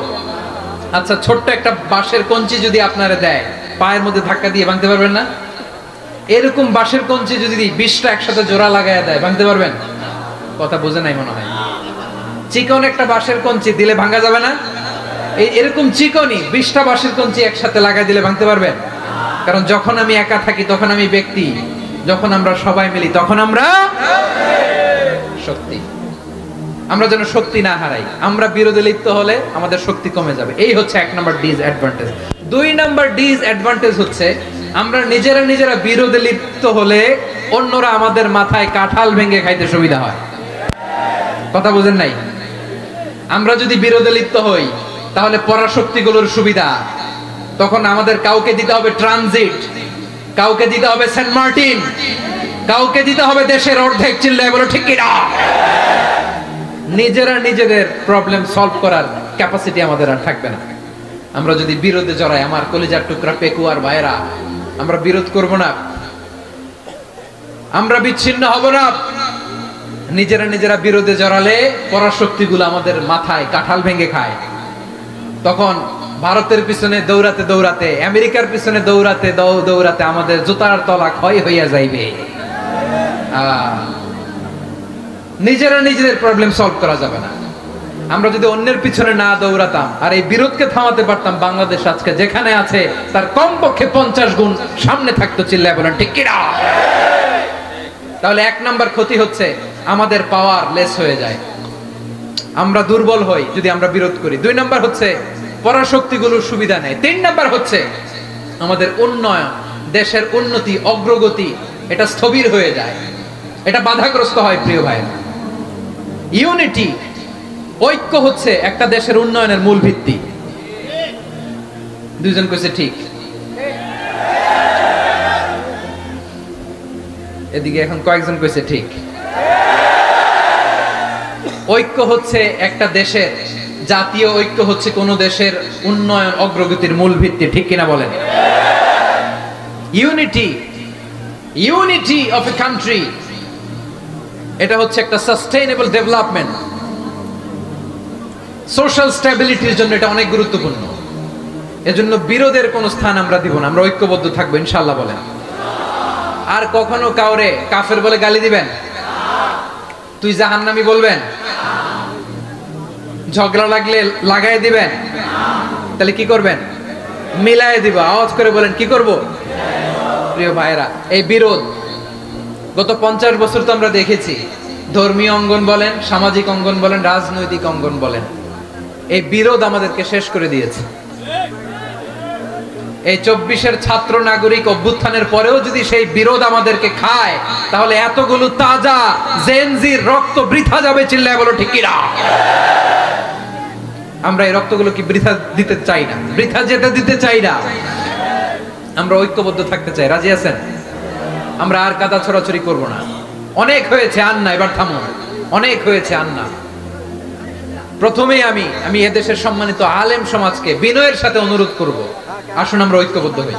আচ্ছা, ছোট্ট একটা বাঁশের কঞ্চি যদি আপনারে দেয়, পায়ের মধ্যে ধাক্কা দিয়ে ভাঙতে পারবেন না? এরকম বাঁশের কঞ্চি যদি 20টা একসাথে জোড়া লাগায় দেয়, ভাঙতে পারবেন? কথা বোঝে নাই মনে হয়। চিকন একটা বাঁশের কঞ্চি দিলে ভাঙা যাবে না? এরকম চিকনই 20টা বাঁশের কঞ্চি একসাথে লাগাই দিলে ভাঙতে পারবেন? কারণ যখন আমি একা থাকি তখন আমি ব্যক্তি, যখন আমরা সবাই মিলি তখন আমরা শক্তি। আমরা যেন শক্তি না হারাই। আমরা বিরোধে লিপ্ত হলে আমাদের শক্তি কমে যাবে। এই হচ্ছে 1 নম্বর ডিসঅ্যাডভান্টেজ। 2 নম্বর ডিসঅ্যাডভান্টেজ হচ্ছে, আমরা নিজেরা বিরোধে লিপ্ত হলে অন্যরা আমাদের মাথায় কাঁঠাল ভেঙে খাইতে সুবিধা হয়। কথা বুঝেন নাই? আমরা যদি বিরোধে লিপ্ত হই, তাহলে পরাশক্তিগুলোর সুবিধা, তখন আমাদের কাউকে দিতে হবে ট্রানজিট, কাউকে দিতে হবে সেন্ট মার্টিন, কাউকে দিতে হবে দেশের অর্ধেক। চিল্লায় বলো ঠিক কিনা? নিজেদের প্রবলেম সলভ করার ক্যাপাসিটি আমাদের আর থাকবে না। আমরা যদি বিরোধে জড়াই, আমার কলিজার টুকরা পেকুয়ার ভাইরা, আমরা বিরোধ করব না, আমরা বিচ্ছিন্ন হব না। নিজেরা বিরোধে জড়ালে পরাশক্তিগুলো আমাদের মাথায় কাঁঠাল ভেঙে খায়। তখন ভারতের পিছনে দৌড়াতে, আমেরিকার পিছনে দৌড়াতে আমাদের জুতার তলা ক্ষয় হইয়া যাইবে। নিজেদের প্রবলেম সলভ করা যাবে না। আমরা যদি অন্যের পিছনে না দৌড়াতাম আর এই বিরোধকে থামাতে পারতাম, বাংলাদেশ আজকে যেখানে আছে তার কমপক্ষে 50 গুণ সামনে থাকতো। চিল্লায় বলেন ঠিক কিনা? তাহলে 1 নাম্বার ক্ষতি হচ্ছে, আমাদের পাওয়ার লেস হয়ে যায়, আমরা দুর্বল হই যদি আমরা বিরোধ করি। 2 নাম্বার হচ্ছে, পরাশক্তিগুলোর সুবিধা নেয়। 3 নাম্বার হচ্ছে, আমাদের উন্নয়ন, দেশের উন্নতি, অগ্রগতি, এটা স্থবির হয়ে যায়, এটা বাধাগ্রস্ত হয়। প্রিয় ভাই, ইউনিটি, ঐক্য হচ্ছে একটা দেশের উন্নয়নের মূল ভিত্তি। দুইজন কইছে ঠিক। এদিকে এখন কয়েকজন কইছে ঠিক। ঐক্য হচ্ছে একটা দেশের, জাতীয় ঐক্য হচ্ছে কোন দেশের উন্নয়ন, অগ্রগতির মূল ভিত্তি, ঠিক কিনা বলেন? ইউনিটি অফ এ কান্ট্রি, এটা হচ্ছে একটা সাস্টেইনেবল ডেভেলপমেন্ট, সোশ্যাল স্ট্যাবিলিটির জন্য এটা অনেক গুরুত্বপূর্ণ। এজন্য বিরোধের কোনো স্থান আমরা দিব না, আমরা ঐক্যবদ্ধ থাকবো ইনশাআল্লাহ বলেন। আর কখনো কাউরে কাফের বলে গালি দিবেন? তুই জাহান্নামী বলবেন? ঝগড়া লাগলে লাগাই দিবেন? তাহলে কি করবেন? মিলাই দিব। আওয়াজ করে বলেন, কি করব? প্রিয় ভাইরা, এই বিরোধ গত 50 বছর তো আমরা দেখেছি, ধর্মীয় অঙ্গন বলেন, সামাজিক অঙ্গন বলেন, রাজনৈতিক অঙ্গন বলেন, এই বিরোধ আমাদেরকে শেষ করে দিয়েছে। এই 24-এর ছাত্র নাগরিক অভ্যুত্থানের পরেও যদি সেই বিরোধ আমাদেরকে খায়, তাহলে এতগুলো তাজা জেনজির রক্ত বৃথা যাবে। চিল্লায় বলো ঠিক কিনা? আমরা এই রক্তগুলো কি বৃথা দিতে চাই না, বৃথা যেতে দিতে চাই না। আমরা ঐক্যবদ্ধ থাকতে চাই। রাজি আছেন? আমরা আর কাদা ছড়াছড়ি করব না। অনেক হয়েছে, আন্না, এবার থামুন। অনেক হয়েছে, আন্না। প্রথমেই আমি এদেশের সম্মানিত আলেম সমাজকে বিনয়ের সাথে অনুরোধ করব, আসুন আমরা ঐক্যবদ্ধ হই।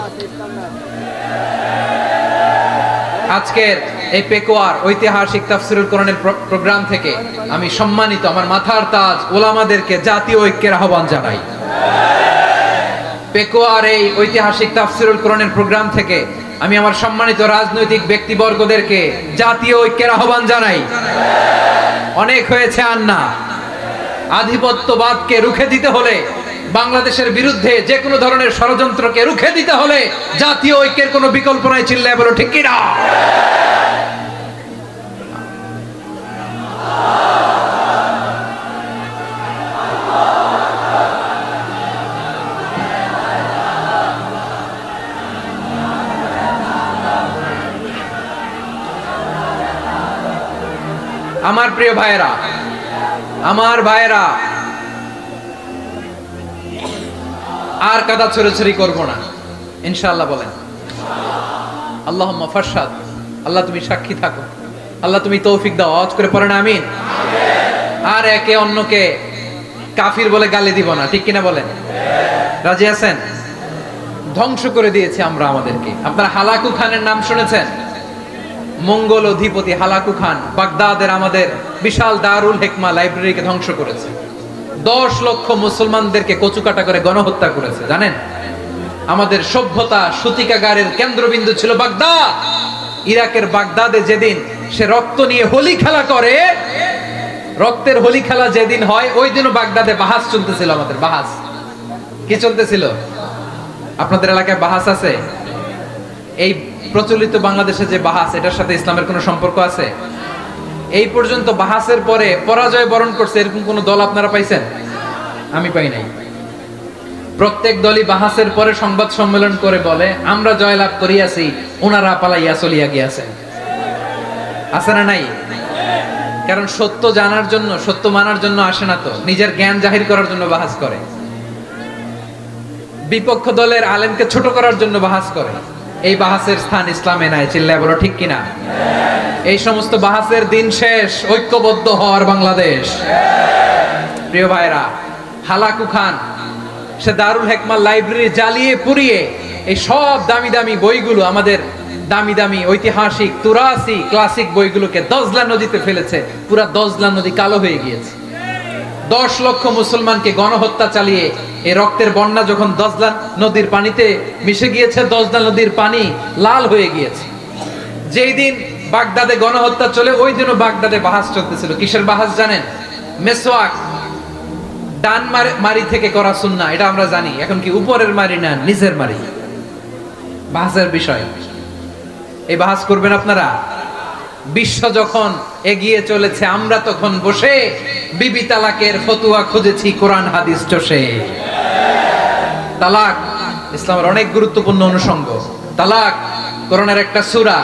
আজকের এই পেকুয়ার ঐতিহাসিক তাফসীরুল কোরআনের প্রোগ্রাম থেকে আমি সম্মানিত আমার মাথার তাজ ওলামাদেরকে জাতীয় ঐক্যের আহ্বান জানাই। পেকুয়ার এই ঐতিহাসিক তাফসীরুল কোরআনের প্রোগ্রাম থেকে আমি আমার সম্মানিত রাজনৈতিক ব্যক্তিবর্গদেরকে জাতীয় ঐক্যের আহ্বান জানাই। অনেক হয়েছে আর না। আধিপত্যবাদকে রুখে দিতে হলে, বাংলাদেশের বিরুদ্ধে যে কোনো ধরনের ষড়যন্ত্রকে রুখে দিতে হলে জাতীয় ঐক্যের কোনো বিকল্প নাই। চিল্লায় বলো ঠিক কিনা? আমার প্রিয় ভাইয়েরা, আমার ভাইয়েরা, আর কাদা ছড়াছড়ি করব না ইনশাআল্লাহ। বলেন আল্লাহুম্মা ফারশাদ। আল্লাহ তুমি সাক্ষী থাকো, আল্লাহ তুমি তৌফিক দাও। আওয়াজ করে পড়েন আমিন। আর একে অন্যকে কাফির বলে গালি দিব না, ঠিক কিনা বলেন? রাজি আছেন? ধ্বংস করে দিয়েছে আমরা আমাদেরকে। আপনারা হালাকু খানের নাম শুনেছেন? মঙ্গল অধিপতি হালাকু খান বাগদাদের আমাদের বিশাল দারুল হিকমা লাইব্রেরিকে ধ্বংস করেছে। 10 লক্ষ মুসলমানদেরকে কচুকাটা করে গণহত্যা করেছে। জানেন, আমাদের সভ্যতা সূতিকাগারের কেন্দ্রবিন্দু ছিল বাগদাদ। ইরাকের বাগদাদে যেদিন সে রক্ত নিয়ে হোলি খেলা করে, রক্তের হোলি খেলা যেদিন হয়, ওই দিনও বাগদাদে বাহাস চলতেছিল। আমাদের বাহাস কি চলতেছিল? আপনাদের এলাকায় বাহাস আছে? এই প্রচলিত বাংলাদেশে যে বাহাস, এটার সাথে ইসলামের কোনো সম্পর্ক আছে? এই পর্যন্ত বাহাসের পরে পরাজয় বরণ করছে এরকম কোন দল আপনারা পাইছেন? আমি পাই নাই। প্রত্যেক দলই বাহাসের পরে সংবাদ সম্মেলন করে বলে আমরা জয়লাভ করিয়াছি, ওনারা পালাইয়া চলিয়া গিয়াছেন। আছে না নাই? কারণ সত্য জানার জন্য, সত্য মানার জন্য আসে না তো, নিজের জ্ঞান জাহির করার জন্য বাহাস করে। বিপক্ষ দলের আলেমকে ছোট করার জন্য বাহাস করে। এই বাহাসের স্থান ইসলামে নাই। চিল্লায় বলো ঠিক কিনা? এই সমস্ত বাহাসের দিন শেষ। ঐক্যবদ্ধ হওয়ার বাংলাদেশ। প্রিয় ভাইরা, হালাকু খান সে দারুল হিকমা লাইব্রেরি জ্বালিয়ে পুড়িয়ে এই সব দামি দামি বইগুলো, আমাদের দামি দামি ঐতিহাসিক তুরাসি ক্লাসিক বইগুলোকে দজলা নদীতে ফেলেছে। পুরা দজলা নদী কালো হয়ে গিয়েছে। 10 লক্ষ মুসলমানকে গণহত্যা চালিয়ে এই রক্তের বন্যা যখন দজলা নদীর পানিতে মিশে গিয়েছে, দজলা নদীর পানি লাল হয়ে গিয়েছে। যেই দিন বাগদাদে গণহত্যা চলে, ওই দিনও বাগদাদে বাহাস চলতেছিল। কিসের বাহাস জানেন? মেসওয়াক, ডান মারি থেকে করা সুন্নাহ, এটা আমরা জানি। এখন কি উপরের মারি না নিচের মারি? বাহাসের বিষয়। এই বাহাস করবেন আপনারা? বিশ্ব যখন এগিয়ে চলেছে, আমরা তখন বসে বিবি তালাকের ফতোয়া খুঁজেছি কোরআন হাদিস চষে। তালাক ইসলামের অনেক গুরুত্বপূর্ণ অনুষঙ্গ। তালাক কোরআনের একটা সূরা।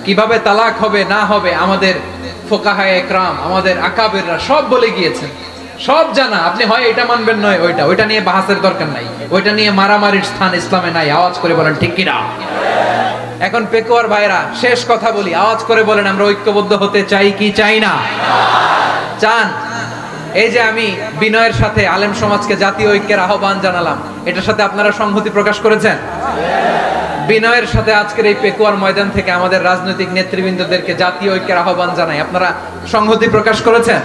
কিভাবে তালাক হবে না হবে আমাদের ফুকাহায়ে ইকরাম, আমাদের আকাবেররা সব বলে গিয়েছেন, সব জানা। আপনি হয় এটা মানবেন নয় ওইটা। ওইটা নিয়ে বাহাসের দরকার নাই। ওইটা নিয়ে মারামারির স্থান ইসলামে নাই। আওয়াজ করে বলেন ঠিক কিনা? এখন পেকুয়ার ভাইরা, শেষ কথা বলি, আওয়াজ করে বলেন আমরা ঐক্যবদ্ধ হতে চাই কি চাই না? চান? এই যে আমি বিনয়ের সাথে আলেম সমাজকে জাতীয় ঐক্যের আহ্বান জানালাম, এটার সাথে আপনারা সংহতি প্রকাশ করেছেন? বিনয়ের সাথে আজকের এই পেকুয়ার ময়দান থেকে আমাদের রাজনৈতিক নেতৃবৃন্দদেরকে জাতীয় ঐক্যের আহ্বান জানাই, আপনারা সংহতি প্রকাশ করেছেন?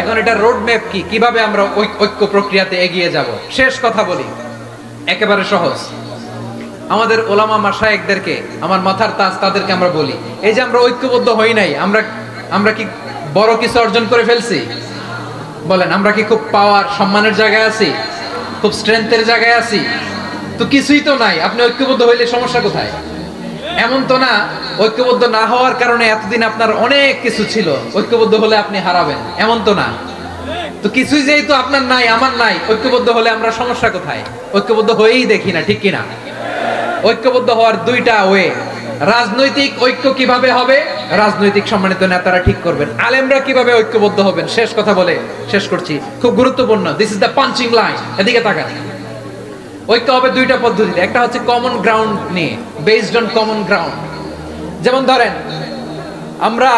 এখন এটা রোড ম্যাপ কি, কিভাবে আমরা ঐক্য প্রক্রিয়াতে এগিয়ে যাব? শেষ কথা বলি, একেবারে সহজ। আমাদের ওলামা মাশায়েখদেরকে, আমার মাথার তাজ, তাদেরকে আমরা বলি, এই যে আমরা ঐক্যবদ্ধ হই নাই, আমরা কি বড় কিছু অর্জন করে ফেলছি? বলেন, আমরা কি খুব পাওয়ার সম্মানের জায়গায় আছি? খুব স্ট্রেংথের জায়গায় আছি? তো কিছুই তো নাই। আপনি ঐক্যবদ্ধ হইলে সমস্যা কোথায়? এমন তো না ঐক্যবদ্ধ না হওয়ার কারণে এতদিন আপনার অনেক কিছু ছিল, ঐক্যবদ্ধ হলে আপনি হারাবেন, এমন তো না। তো কিছুই যেহেতু আপনার নাই, আমার নাই, ঐক্যবদ্ধ হলে আমরা সমস্যা কোথায়? ঐক্যবদ্ধ হয়েই দেখি না, ঠিক কিনা? ঐক্যবদ্ধ হওয়ার দুইটা ওয়ে। রাজনৈতিক ঐক্য কিভাবে হবে? রাজনৈতিক সম্মানিত নেতারা ঠিক করবেন। আলেমরা কিভাবে ঐক্যবদ্ধ হবেন? শেষ কথা বলে শেষ করছি, খুব গুরুত্বপূর্ণ। This is the punching line. এদিকে তাকান। ঐক্য হবে দুইটা পদ্ধতিতে। একটা হচ্ছে কমন গ্রাউন্ড নিয়ে, বেসড অন কমন গ্রাউন্ড। যেমন ধরেন, আমরা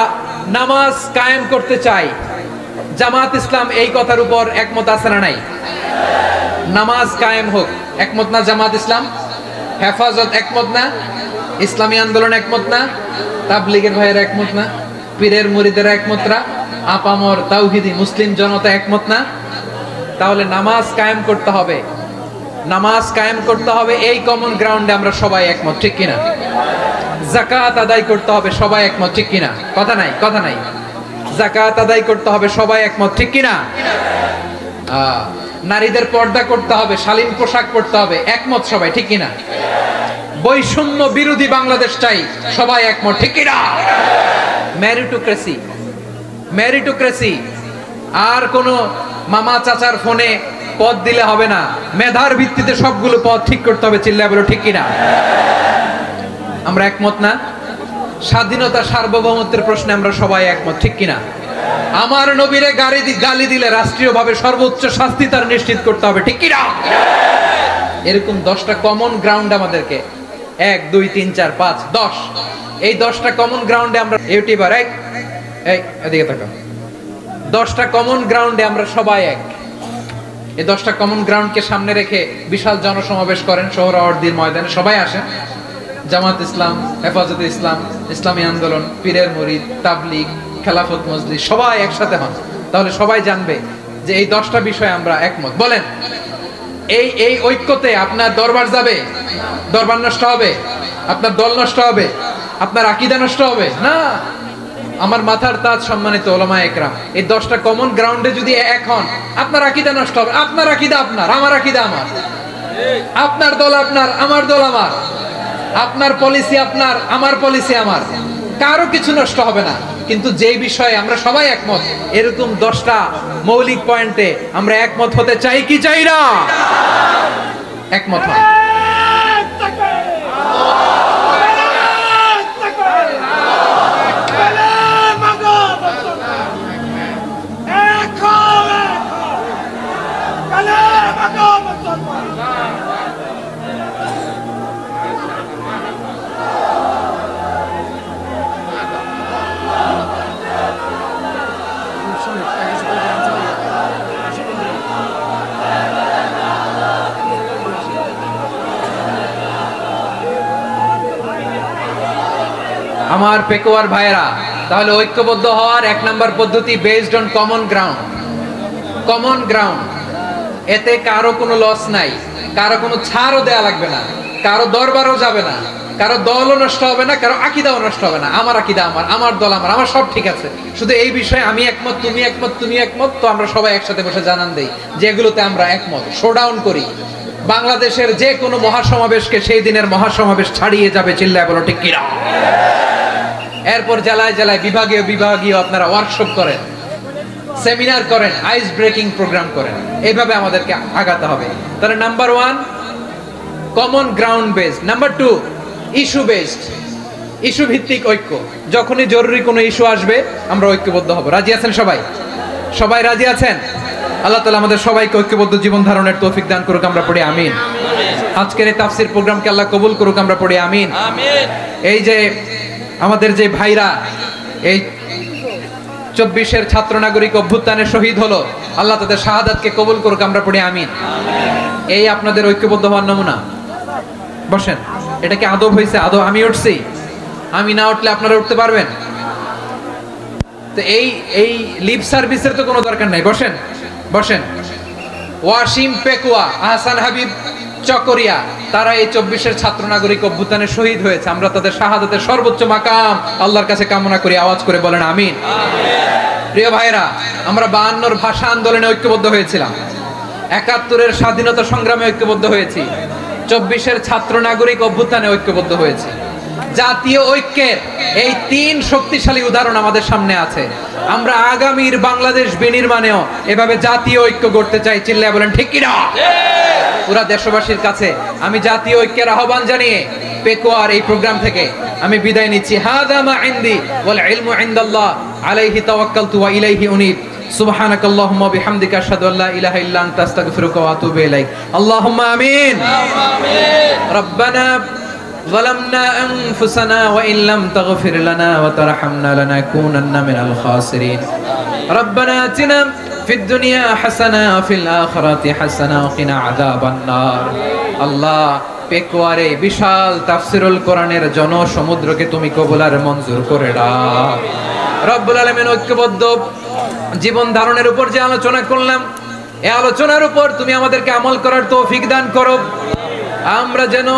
নামাজ কায়েম করতে চাই, জামাত ইসলাম এই কথার উপর একমত আছে না নাই? নামাজ কায়েম হোক, একমত না জামাত ইসলাম? হেফাজত একমত না? ইসলামী আন্দোলন একমত না? তাবলীগের ভাইয়েরা একমত না? পীরের মুরিদেরা একমত না? আপামর তাওহীদি মুসলিম জনতা একমত না? তাহলে নামাজ কায়েম করতে হবে। নামাজ কায়েম করতে হবে, এই কমন গ্রাউন্ডে আমরা সবাই একমত, ঠিক কিনা? যাকাত আদায় করতে হবে, সবাই একমত, ঠিক কিনা? কথা নাই, কথা নাই। যাকাত আদায় করতে হবে, সবাই একমত, ঠিক কিনা? নারীদের পর্দা করতে হবে, শালীন পোশাক পরতে হবে, একমত সবাই, ঠিক কিনা? বৈষম্য বিরোধী বাংলাদেশ চাই, সবাই একমত, ঠিক কিনা? মেরিটোক্রেসি, মেরিটোক্রেসি, আর কোন মামা চাচার ফোনে পদ দিলে হবে না, মেধার ভিত্তিতে সবগুলো পদ ঠিক করতে হবে, চিল্লায় বলো ঠিক কিনা? আমরা একমত না? স্বাধীনতা সার্বভৌমত্বের প্রশ্নে আমরা সবাই একমত, ঠিক কিনা? আমার নবীরে গালি দিলে রাষ্ট্রীয়ভাবে সর্বোচ্চ শাস্তি তার নিশ্চিত করতে হবে, ঠিক কিনা? এরকম 10টা কমন গ্রাউন্ড আমাদেরকে, 1 2 3 4 5 10, এই 10টা কমন গ্রাউন্ডে আমরা ইউটিউবার এদিকে তাকাও, 10টা কমন গ্রাউন্ডে আমরা সবাই এক। এই 10টা কমন গ্রাউন্ডকে সামনে রেখে বিশাল জনসমাবেশ করেন সোহরাওয়ার্দীর ময়দানে, সবাই আসেন। জামাত ইসলাম, হেফাজতে ইসলাম, ইসলামী আন্দোলন, পীরের মুরিদ, তাবলীগ, খেলাফত মজলিস, সবাই একসাথে হন, তাহলে সবাই জানবে যে এই 10টা বিষয়ে আমরা একমত। বলেন, এই ঐক্যতে আপনার দরবার যাবে? দরবার নষ্ট হবে? আপনার দল নষ্ট হবে? আপনার আকীদা নষ্ট হবে না? আমার মাথার তাজ সম্মানিত উলামায়ে একরাম, এই 10টা কমন গ্রাউন্ডে যদি এক হন, আপনার আকীদা নষ্ট হবে? আপনার আকীদা আপনার, আমার আকীদা আমার, আপনার দল আপনার, আমার দল আমার, আপনার পলিসি আপনার, আমার পলিসি আমার, কারো কিছু নষ্ট হবে না। কিন্তু যেই বিষয়ে আমরা সবাই একমত, এরকম 10টা মৌলিক পয়েন্টে আমরা একমত হতে চাই কি চাই না? একমত হয়। আমার পেকুয়ার ভাইরা, তাহলে ঐক্যবদ্ধ হওয়ার 1 নাম্বার পদ্ধতি based on common ground. Common ground, এতে কারো কোনো লস নাই, কারো কোনো ছাড়ও দেয়া লাগবে না, কারো দরবারও যাবে না, কারো দলও নষ্ট হবে না, কারো আকীদাও নষ্ট হবে না। আমার আকীদা আমার, আমার দল আমার, আমার সব ঠিক আছে, শুধু এই বিষয়ে আমি একমত, তুমি একমত, তুমি একমত, তো আমরা সবাই একসাথে বসে জানান দেই যে এগুলোতে আমরা একমত, শোডাউন করি। বাংলাদেশের যে কোনো মহাসমাবেশকে সেই দিনের মহাসমাবেশ ছাড়িয়ে যাবে, চিল্লায় বলো ঠিক কিনা? এরপর জেলায় জেলায় বিভাগীয় বিভাগীয় আপনারা ওয়ার্কশপ করেন, সেমিনার করেন, আইস ব্রেকিং প্রোগ্রাম করেন, এইভাবে আমাদেরকে আগাতে হবে। তাহলে number 1 common ground based, number 2 issue based, issue ভিত্তিক ঐক্য। যখনই জরুরি কোনো ইস্যু আসবে আমরা ঐক্যবদ্ধ হব। রাজি আছেন সবাই? সবাই রাজি আছেন? আল্লাহ তাআলা আমাদের সবাইকে ঐক্যবদ্ধ জীবন ধারণের তৌফিক দান করুক, আমরা পড়ি আমিন। আজকের এই তাফসীর প্রোগ্রামকে আল্লাহ কবুল করুক, আমরা পড়ি আমিন। এই যে আমাদের যে ভাইরা এই 24-এর ছাত্র নাগরিক অভ্যুত্থানে শহীদ হলো, আল্লাহ তাদের শাহাদাতকে কবুল করুক, আমরা পড়ি আমিন। এই আপনাদের ঐক্যবদ্ধ হওয়ার নমুনা। বসেন, এটা কি আদব হয়েছে? আদব আমি উঠছি, আমি না উঠলে আপনারা উঠতে পারবেন? তো এই লিপ সার্ভিসের তো কোনো দরকার নাই। বসেন বসেন। ওয়াসিম পেকুয়া, আহসান হাবিব চকরিয়া, তারা এই 24-এর ছাত্র নাগরিক অভ্যুত্থানে শহীদ হয়েছে। আমরা তাদের শাহাদাতের সর্বোচ্চ মাকাম আল্লাহর কাছে কামনা করি। আওয়াজ করে বলেন আমিন। প্রিয় ভাইরা, আমরা 52-র ভাষা আন্দোলনে ঐক্যবদ্ধ হয়েছিলাম, 71-এর স্বাধীনতা সংগ্রামে ঐক্যবদ্ধ হয়েছি, 24-এর ছাত্র নাগরিক অভ্যুত্থানে ঐক্যবদ্ধ হয়েছি। জাতীয় ঐক্যের এই 3 শক্তিশালী উদাহরণ আমাদের সামনে আছে। আমরা আগামীর বাংলাদেশ বিনির্মাণেও এভাবে জাতীয় ঐক্য গড়তে চাই, চিল্লায় বলেন ঠিক কিনা? পুরা দেশবাসীর কাছে আমি জাতীয় ঐক্যের আহ্বান জানিয়ে পেকুয়ার এই প্রোগ্রাম থেকে আমি বিদায় নিচ্ছি। হাদা মা ইনদি ওয়াল ইলমু ইনদাল্লাহ আলাইহি তাওয়াক্কালতু ওয়া ইলাইহি উনীব। সুবহানাকাল্লাহুম্মা বিহামদিকা আশহাদু আল্লা ইলাহা ইল্লা আনতা আস্তাগফিরুকা ওয়া আতুবু ইলাইক। আল্লাহুম্মা আমিন। রব্বানা ظلمنا أنفسنا وإن لم تغفر لنا وترحمنا لنكونن من الخاسرين. ربنا آتنا في الدنيا حسنة وفي الآخرة حسنة وقنا عذاب النار. الله পেকুয়ারে বিশাল তাফসিরুল কোরআনের জনসমুদ্রকে তুমি কবুল আর মঞ্জুর করে দাও। রব্বুল আলামিন ঐক্যবদ্ধ জীবন ধারণের উপর যে আলোচনা করলাম, এই আলোচনার উপর তুমি আমাদেরকে আমল করার তৌফিক দান করো। আমরা যেন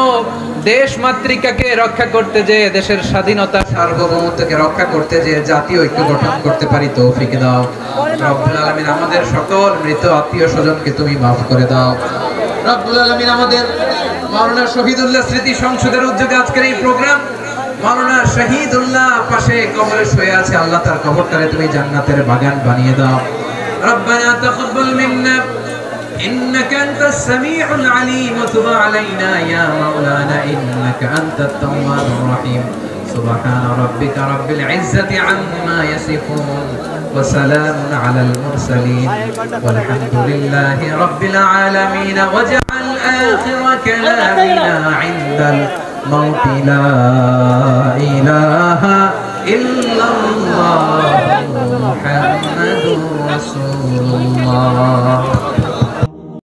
দেশ মাতৃকাকে রক্ষা করতে যে, দেশের স্বাধীনতা সার্বভৌমত্বকে রক্ষা করতে যে জাতীয় ঐক্য গঠন করতে পারি তৌফিক দাও। রব্বুল আলামিন আমাদের সকল মৃত আত্মীয় স্বজনকে তুমি মাফ করে দাও। রব্বুল আলামিন আমাদের মাওলানা শহীদুল্লাহ স্মৃতি সংসদের উদ্যোগে আজকের এই প্রোগ্রাম, মাওলানা শহীদুল্লাহ পাশে কবরে শুয়ে আছে, আল্লাহ তার কবরটারে তুমি জান্নাতের বাগান বানিয়ে দাও। রব্বানা তাকাব্বাল মিন্না إنك أنت السميع العليم وتب علينا يا مولانا إنك أنت التواب الرحيم سبحان ربك رب العزة عما يصفون وسلام على المرسلين والحمد لله رب العالمين واجعل آخر كلامنا عند الموت لا إله إلا الله محمد رسول الله